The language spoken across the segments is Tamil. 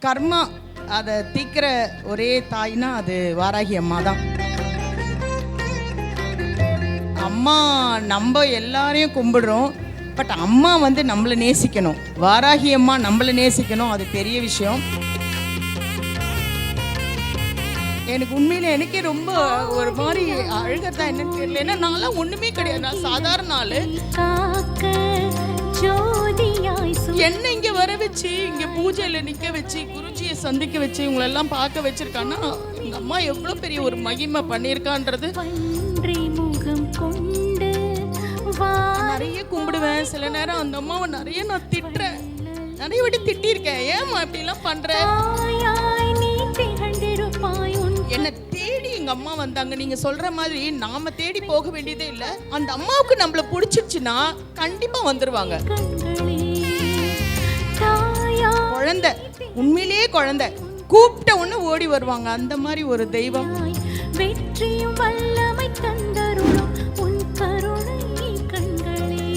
கர்மா அதை தீக்கிற ஒரே தாய்னா அது வாராகி அம்மா தான். அம்மா நம்ம எல்லாரையும் கும்பிடுறோம், பட் அம்மா வந்து நம்மளை நேசிக்கணும். வாராகி அம்மா நம்மளை நேசிக்கணும், அது பெரிய விஷயம். எனக்கு உண்மையில எனக்கே ரொம்ப ஒரு மாதிரி அழுகத்தான் என்னன்னு தெரியல. ஏன்னா நான்லாம் ஒண்ணுமே கிடையாது, நான் சாதாரண ஆளு. என்ன இங்க வர வச்சு இங்க பூஜையில நிக்க வச்சு குருஜியை சந்திக்க வச்சு இவங்களெல்லாம் பார்க்க வச்சிருக்கான்னா எங்க அம்மா எவ்வளவு பெரிய ஒரு மகிமை பண்ணியிருக்கான்றது. நிறைய கும்பிடுவேன், சில நேரம் அந்த அம்மாவை நிறைய நான் திட்டுறேன், நிறைய வாட்டி திட்டிருக்கேன். ஏம்மா இப்படி எல்லாம் பண்ற? என்ன தேடி எங்க அம்மா வந்தாங்க. நீங்க சொல்ற மாதிரி நாம தேடி போக வேண்டியதே இல்ல, அந்த அம்மாவுக்கு நம்மள பிடிச்சிருச்சுன்னா கண்டிப்பா வந்துருவாங்க. குழந்தை, உண்மையிலேயே குழந்தை கூப்பிட்ட உடனே ஓடி வருவாங்க, அந்த மாதிரி ஒரு தெய்வம். வெற்றியும் வல்லமை தந்தருளும் உன் கருணை கண்களே,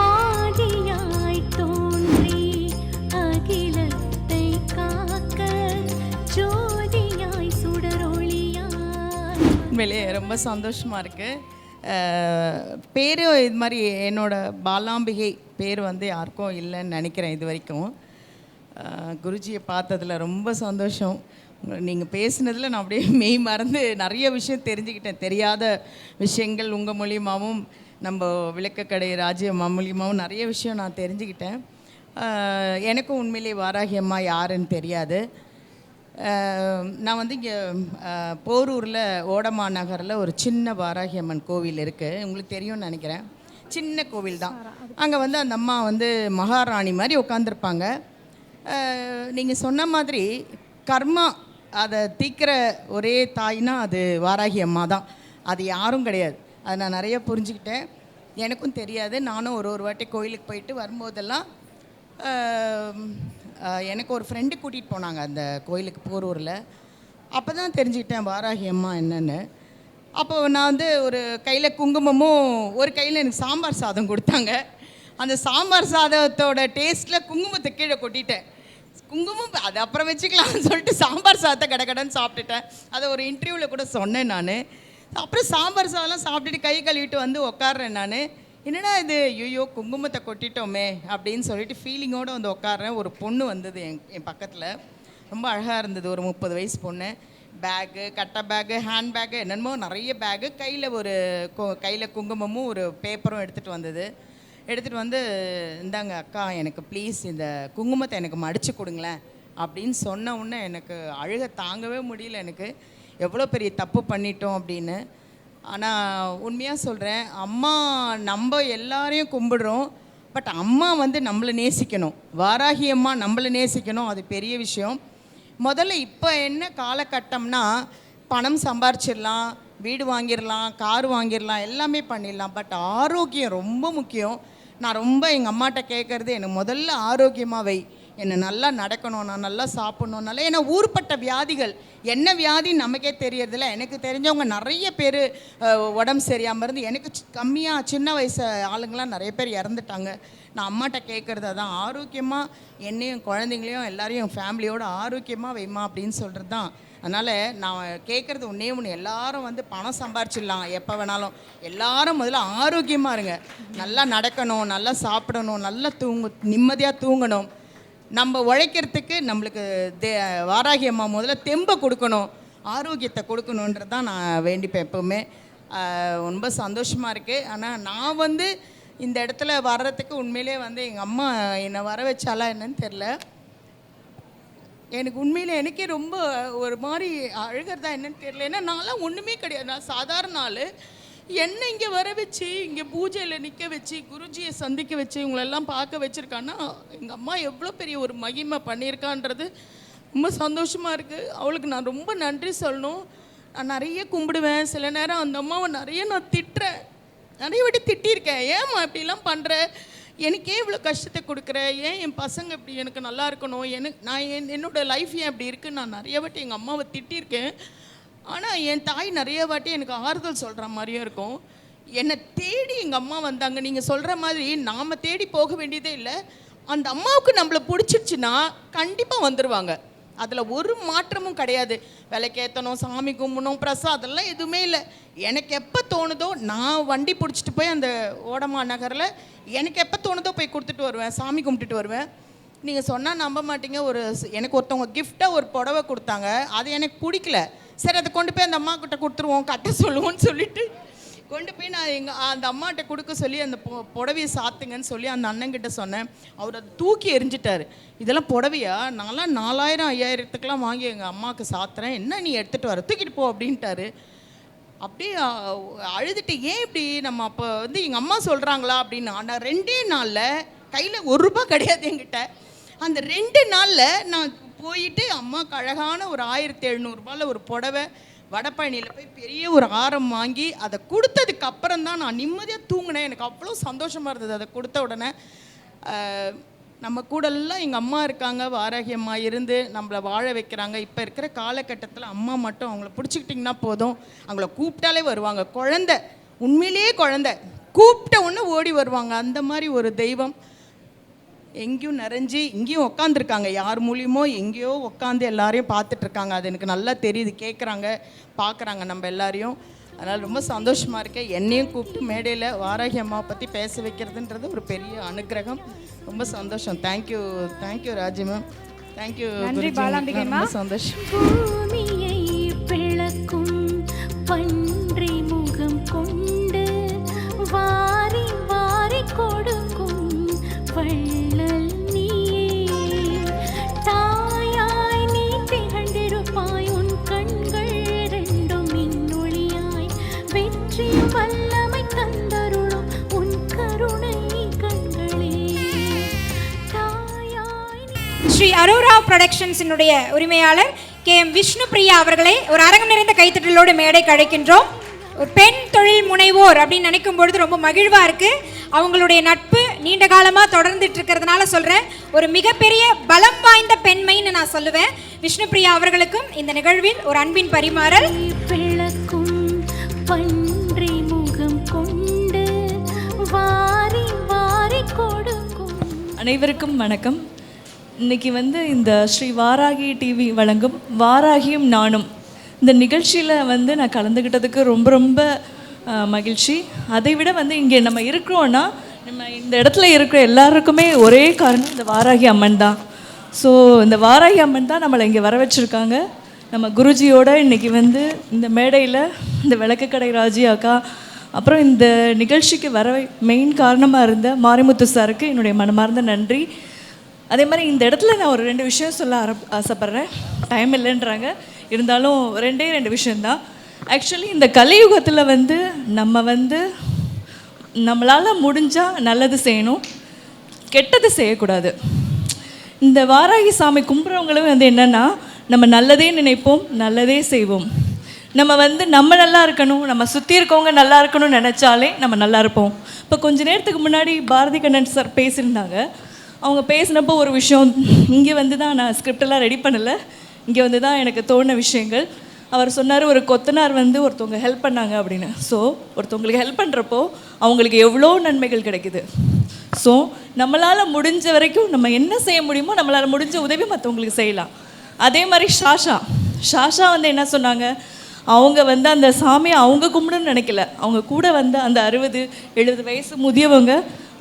ஆதியாய் தோன்றி அகிலத்தை காக்க ஜோதியாய் சுடரொளியாய். உண்மையிலே ரொம்ப சந்தோஷமா இருக்கு. பேர் இது மாதிரி என்னோட பாலாம்பிகை பேர் வந்து யாருக்கும் இல்லைன்னு நினைக்கிறேன் இது வரைக்கும். குருஜியை பார்த்ததில் ரொம்ப சந்தோஷம். நீங்கள் பேசுனதில் நான் அப்படியே மெய் மறந்து நிறைய விஷயம் தெரிஞ்சுக்கிட்டேன். தெரியாத விஷயங்கள் உங்கள் மூலியமாகவும் நம்ம விளக்கக்கடை ராஜ்யம்மா மூலியமாகவும் நிறைய விஷயம் நான் தெரிஞ்சுக்கிட்டேன். எனக்கும் உண்மையிலே வாராகி அம்மா யாருன்னு தெரியாது. நான் வந்து இங்கே போரூரில் ஓடமா நகரில் ஒரு சின்ன வாராகி அம்மன் கோவில் இருக்குது, உங்களுக்கு தெரியும்னு நினைக்கிறேன். சின்ன கோவில் தான். அங்கே வந்து அந்த அம்மா வந்து மகாராணி மாதிரி உட்காந்துருப்பாங்க. நீங்கள் சொன்ன மாதிரி கர்மா அதை தீக்கிற ஒரே தாய்னா அது வாராகி அம்மா தான், அது யாரும் கிடையாது. அதை நான் நிறைய புரிஞ்சுக்கிட்டேன். எனக்கும் தெரியாது. நானும் ஒரு வாட்டி கோயிலுக்கு போயிட்டு வரும்போதெல்லாம் எனக்கு ஒரு ஃப்ரெண்டு கூட்டிகிட்டு போனாங்க அந்த கோயிலுக்கு போரூரில். அப்போ தான் தெரிஞ்சுக்கிட்டேன் வாராகி அம்மா என்னென்னு. அப்போ நான் வந்து ஒரு கையில் குங்குமமும் ஒரு கையில் எனக்கு சாம்பார் சாதம் கொடுத்தாங்க. அந்த சாம்பார் சாதத்தோட டேஸ்ட்டில் குங்குமத்தை கீழே கொட்டிட்டேன். குங்குமம் அது அப்புறம் வச்சுக்கலாம்னு சொல்லிட்டு சாம்பார் சாதத்தை கடன்னு சாப்பிட்டுட்டேன். அதை ஒரு இன்டர்வியூவில் கூட சொன்னேன் நான். அப்புறம் சாம்பார் சாதம்லாம் சாப்பிட்டுட்டு கை கழுவிட்டு வந்து உட்காடுறேன் நான். என்னடா இது, ஐயோ குங்குமத்தை கொட்டிட்டோமே அப்படின்னு சொல்லிட்டு ஃபீலிங்கோடு வந்து உட்காடுறேன். ஒரு பொண்ணு வந்தது என் பக்கத்தில், ரொம்ப அழகாக இருந்தது, ஒரு 30 வயசு பொண்ணு. பேக்கு, கட்டை பேக்கு, ஹேண்ட் பேக்கு, என்னென்னமோ நிறைய பேக்கு, கையில் ஒரு கையில் குங்குமமும் ஒரு பேப்பரும் எடுத்துகிட்டு வந்தது. எடுத்துகிட்டு வந்து, இந்தாங்க அக்கா, எனக்கு ப்ளீஸ் இந்த குங்குமத்தை எனக்கு மடித்து கொடுங்களேன் அப்படின்னு சொன்ன உடனே எனக்கு அழுக தாங்கவே முடியல. எனக்கு எவ்வளோ பெரிய தப்பு பண்ணிட்டோம் அப்படின்னு. ஆனால் உண்மையாக சொல்கிறேன், அம்மா நம்ம எல்லாரையும் கும்பிடுறோம், பட் அம்மா வந்து நம்மளை நேசிக்கணும். வாராகி அம்மா நம்மளை நேசிக்கணும், அது பெரிய விஷயம். முதல்ல இப்போ என்ன காலகட்டம்னா, பணம் சம்பாரிச்சிடலாம், வீடு வாங்கிடலாம், கார் வாங்கிடலாம், எல்லாமே பண்ணிடலாம், பட் ஆரோக்கியம் ரொம்ப முக்கியம். நான் ரொம்ப எங்கள் அம்மாட்ட கேட்குறது, எனக்கு முதல்ல ஆரோக்கியமாக வை, என்னை நல்லா நடக்கணும், நான் நல்லா சாப்பிட்ணும், நல்லா. ஏன்னா ஊர்பட்ட வியாதிகள், என்ன வியாதின்னு நமக்கே தெரியறதில்ல. எனக்கு தெரிஞ்சவங்க நிறைய பேர் உடம்பு சரியாமல் இருந்து, எனக்கு கம்மியாக சின்ன வயசு ஆளுங்களாம் நிறைய பேர் இறந்துட்டாங்க. நான் அம்மாட்ட கேட்குறது அதான், ஆரோக்கியமாக என்னையும் குழந்தைங்களையும் எல்லாரையும் ஃபேமிலியோடு ஆரோக்கியமாக வைமா அப்படின்னு சொல்கிறது தான். அதனால் நான் கேட்குறது ஒன்று, எல்லாரும் வந்து பணம் சம்பாரிச்சிடலாம் எப்போ வேணாலும், எல்லாரும் முதல்ல ஆரோக்கியமாக இருங்க. நல்லா நடக்கணும், நல்லா சாப்பிடணும், நல்லா நிம்மதியாக தூங்கணும். நம்ம உழைக்கிறதுக்கு நம்மளுக்கு வாராகி அம்மா முதல்ல தெம்பை கொடுக்கணும், ஆரோக்கியத்தை கொடுக்கணுன்றது தான் நான் வேண்டிப்பேன் எப்போவுமே. ரொம்ப சந்தோஷமாக இருக்குது. ஆனால் நான் வந்து இந்த இடத்துல வர்றதுக்கு உண்மையிலே வந்து எங்கள் அம்மா என்னை வர வச்சாலா என்னன்னு தெரில. எனக்கு உண்மையிலே எனக்கே ரொம்ப ஒரு மாதிரி அழுகிறதா என்னன்னு தெரியல. ஏன்னா நான்லாம் ஒன்றுமே கிடையாது, நான் சாதாரண ஆள். என்ன இங்கே வர வச்சு இங்கே பூஜையில் நிற்க வச்சு குருஜியை சந்திக்க வச்சு இவங்களெல்லாம் பார்க்க வச்சுருக்கான்னா எங்கள் அம்மா எவ்வளோ பெரிய ஒரு மகிமை பண்ணியிருக்கான்றது ரொம்ப சந்தோஷமாக இருக்குது. அவளுக்கு நான் ரொம்ப நன்றி சொல்லணும். நான் நிறைய கும்பிடுவேன், சில நேரம் அந்த அம்மாவை நிறைய நான் திட்டுறேன், நிறைய வாட்டி திட்டியிருக்கேன். ஏம்மா இப்படிலாம் பண்ணுற, எனக்கே இவ்வளோ கஷ்டத்தை கொடுக்குற, ஏன் என் பசங்க இப்படி எனக்கு நல்லா இருக்கணும், நான் என்னோடய லைஃப் ஏன் இப்படி இருக்குன்னு நான் நிறைய வாட்டி எங்கள் அம்மாவை திட்டியிருக்கேன். ஆனால் என் தாய் நிறைய வாட்டி எனக்கு ஆறுதல் சொல்கிற மாதிரியும் இருக்கும். என்னை தேடி எங்கள் அம்மா வந்தாங்க. நீங்கள் சொல்கிற மாதிரி நாம் தேடி போக வேண்டியதே இல்லை, அந்த அம்மாவுக்கு நம்மளை பிடிச்சிருச்சுன்னா கண்டிப்பாக வந்துடுவாங்க. அதில் ஒரு மாற்றமும் கிடையாது. விலைக்கேற்றணும், சாமி கும்பிடணும், பிரசாதெல்லாம் எதுவுமே இல்லை. எனக்கு எப்போ தோணுதோ நான் வண்டி பிடிச்சிட்டு போய் அந்த ஓடமா நகரில் எனக்கு எப்போ தோணுதோ போய் கொடுத்துட்டு வருவேன், சாமி கும்பிட்டுட்டு வருவேன். நீங்கள் சொன்னால் நம்ப மாட்டீங்க, எனக்கு ஒருத்தவங்க கிஃப்டாக ஒரு புடவை கொடுத்தாங்க. அது எனக்கு பிடிக்கல. சரி அதை கொண்டு போய் அந்த அம்மா கிட்ட கொடுத்துருவோம், கட்ட சொல்லுவோன்னு சொல்லிட்டு கொண்டு போய் நான் அந்த அம்மாட்ட கொடுக்க சொல்லி அந்த புடவையை சாத்துங்கன்னு சொல்லி அந்த அண்ணங்கிட்ட சொன்னேன். அவர் அதை தூக்கி எரிஞ்சிட்டார். இதெல்லாம் புடவையா? நான்லாம் 4000 5000த்துக்கெலாம் வாங்கி எங்கள் அம்மாவுக்கு சாத்துறேன், என்ன நீ எடுத்துகிட்டு வர, தூக்கிட்டு போ அப்படின்ட்டாரு. அப்படியே அழுதுட்டு, ஏன் இப்படி நம்ம அப்போ எங்கள் அம்மா சொல்கிறாங்களா அப்படின்னு. ஆனால் 2 நாளில் கையில் ₹1 கிடையாது என்கிட்ட. அந்த 2 நாளில் நான் போயிட்டு அம்மாவுக்கு அழகான ஒரு 1700 ஒரு புடவை வடபழனியில் போய் பெரிய ஒரு ஆரம் வாங்கி அதை கொடுத்ததுக்கு அப்புறம் தான் நான் நிம்மதியாக தூங்கினேன். எனக்கு அவ்வளோ சந்தோஷமாக இருந்தது. அதை கொடுத்த உடனே நம்ம கூடெல்லாம் எங்கள் அம்மா இருக்காங்க, வாராகி அம்மா இருந்து நம்மளை வாழ வைக்கிறாங்க. இப்போ இருக்கிற காலகட்டத்தில் அம்மா மட்டும் அவங்கள பிடிச்சிக்கிட்டிங்கன்னா போதும், அவங்கள கூப்பிட்டாலே வருவாங்க. குழந்தை, உண்மையிலேயே குழந்தை, கூப்பிட்ட உடனே ஓடி வருவாங்க. அந்த மாதிரி ஒரு தெய்வம் எங்கேயும் நிறைஞ்சி இங்கேயும் உக்காந்துருக்காங்க. யார் மூலியமோ எங்கேயோ உட்காந்து எல்லாரையும் பார்த்துட்ருக்காங்க. அது எனக்கு நல்லா தெரியுது, கேட்குறாங்க, பார்க்குறாங்க நம்ம எல்லாரையும். அதனால் ரொம்ப சந்தோஷமாக இருக்கேன். என்னையும் கூப்பிட்டு மேடையில் வாராகி அம்மாவை பற்றி பேச வைக்கிறதுன்றது ஒரு பெரிய அனுகிரகம். ரொம்ப சந்தோஷம். Thank you, thank you Raji ma'am, thank you. நன்றி பாலாம்பிகை. ரொம்ப சந்தோஷம். பன்றி முகம் கொண்டு வாரி வாரி கொடுக்கும் வள்ளல் நீயே, தாயாய் நீ திகழ்ந்திருப்பாய், உன் கண்கள் ரெண்டும் மின்னொளியாய், வெற்றி வல்லமை தந்தருளும் உன் கருணை கண்களே, தாயாய். ஸ்ரீ அரோரா புரொடக்ஷன்ஸினுடைய உரிமையாளர் KM விஷ்ணுபிரியா அவர்களை ஒரு அரங்கம் நிறைந்த கைத்தட்டலோடு மேடைக்கு அழைக்கின்றோம். ஒரு பெண் தொழில் முனைவோர் அப்படின்னு நினைக்கும் பொழுது ரொம்ப மகிழ்வாக இருக்குது. அவங்களுடைய நட்பு நீண்ட காலமாக தொடர்ந்துட்டு இருக்கிறதுனால சொல்கிறேன், ஒரு மிகப்பெரிய பலம் வாய்ந்த பெண்மைன்னு நான் சொல்லுவேன். விஷ்ணுபிரியா அவர்களுக்கும் இந்த நிகழ்வில் ஒரு அன்பின் பரிமாறல். விளக்கும் பன்றி முகம் கொண்டு வாரி வாரி கொடுக்கும். அனைவருக்கும் வணக்கம். இன்றைக்கி இந்த ஸ்ரீ வாராகி டிவி வழங்கும் வாராகியும் நானும் இந்த நிகழ்ச்சியில் நான் கலந்துக்கிட்டதுக்கு ரொம்ப ரொம்ப மகிழ்ச்சி. அதை விட இங்கே நம்ம இருக்கிறோன்னா, நம்ம இந்த இடத்துல இருக்கிற எல்லாருக்குமே ஒரே காரணம் இந்த வாராகி அம்மன் தான். ஸோ இந்த வாராகி அம்மன் தான் நம்மளை இங்கே வர வச்சுருக்காங்க. நம்ம குருஜியோட இன்றைக்கி இந்த மேடையில் இந்த விளக்குக்கடை ராஜி அக்கா, அப்புறம் இந்த நிகழ்ச்சிக்கு வர மெயின் காரணமாக இருந்த மாரிமுத்து சாருக்கு என்னுடைய மனமார்ந்த நன்றி. அதே மாதிரி இந்த இடத்துல நான் ஒரு 2 விஷயம் சொல்ல ஆசைப்பட்றேன். டைம் இல்லைன்றாங்க, இருந்தாலும் 2 விஷயந்தான். ஆக்சுவலி இந்த கலியுகத்தில் நம்ம நம்மளால் முடிஞ்சால் நல்லது செய்யணும், கெட்டது செய்யக்கூடாது. இந்த வாராகி சாமி கும்பிட்றவங்களும் என்னென்னா, நம்ம நல்லதே நினைப்போம், நல்லதே செய்வோம். நம்ம நம்ம நல்லா இருக்கணும், நம்ம சுற்றி இருக்கவங்க நல்லா இருக்கணும்னு நினச்சாலே நம்ம நல்லா இருப்போம். இப்போ கொஞ்ச நேரத்துக்கு முன்னாடி பாரதி கண்ணன் சார் பேசியிருந்தாங்க. அவங்க பேசினப்போ ஒரு விஷயம், இங்கே தான் நான் ஸ்கிரிப்டெல்லாம் ரெடி பண்ணலை, இங்கே தான் எனக்கு தோணின விஷயங்கள். அவர் சொன்னார், ஒரு கொத்தனார் ஒருத்தவங்க ஹெல்ப் பண்ணாங்க அப்படின்னு. ஸோ ஒருத்தவங்களுக்கு ஹெல்ப் பண்ணுறப்போ அவங்களுக்கு எவ்வளோ நன்மைகள் கிடைக்குது. ஸோ நம்மளால் முடிஞ்ச வரைக்கும் நம்ம என்ன செய்ய முடியுமோ நம்மளால் முடிஞ்ச உதவி மற்றவங்களுக்கு செய்யலாம். அதே மாதிரி ஷாஷா என்ன சொன்னாங்க, அவங்க அந்த சாமியை அவங்க கும்பிடுன்னு நினைக்கல, அவங்க கூட அந்த 60-70 வயசு முதியவங்க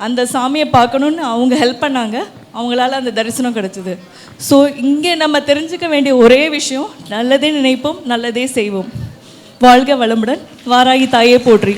அந்த சாமியை பார்க்கணுன்னு அவங்க ஹெல்ப் பண்ணாங்க, அவங்களால அந்த தரிசனம் கிடச்சிது. ஸோ இங்கே நம்ம தெரிஞ்சுக்க வேண்டிய ஒரே விஷயம், நல்லதே நினைப்போம், நல்லதே செய்வோம். வாழ்க வளமுடன். வாராகி தாயே போற்றி.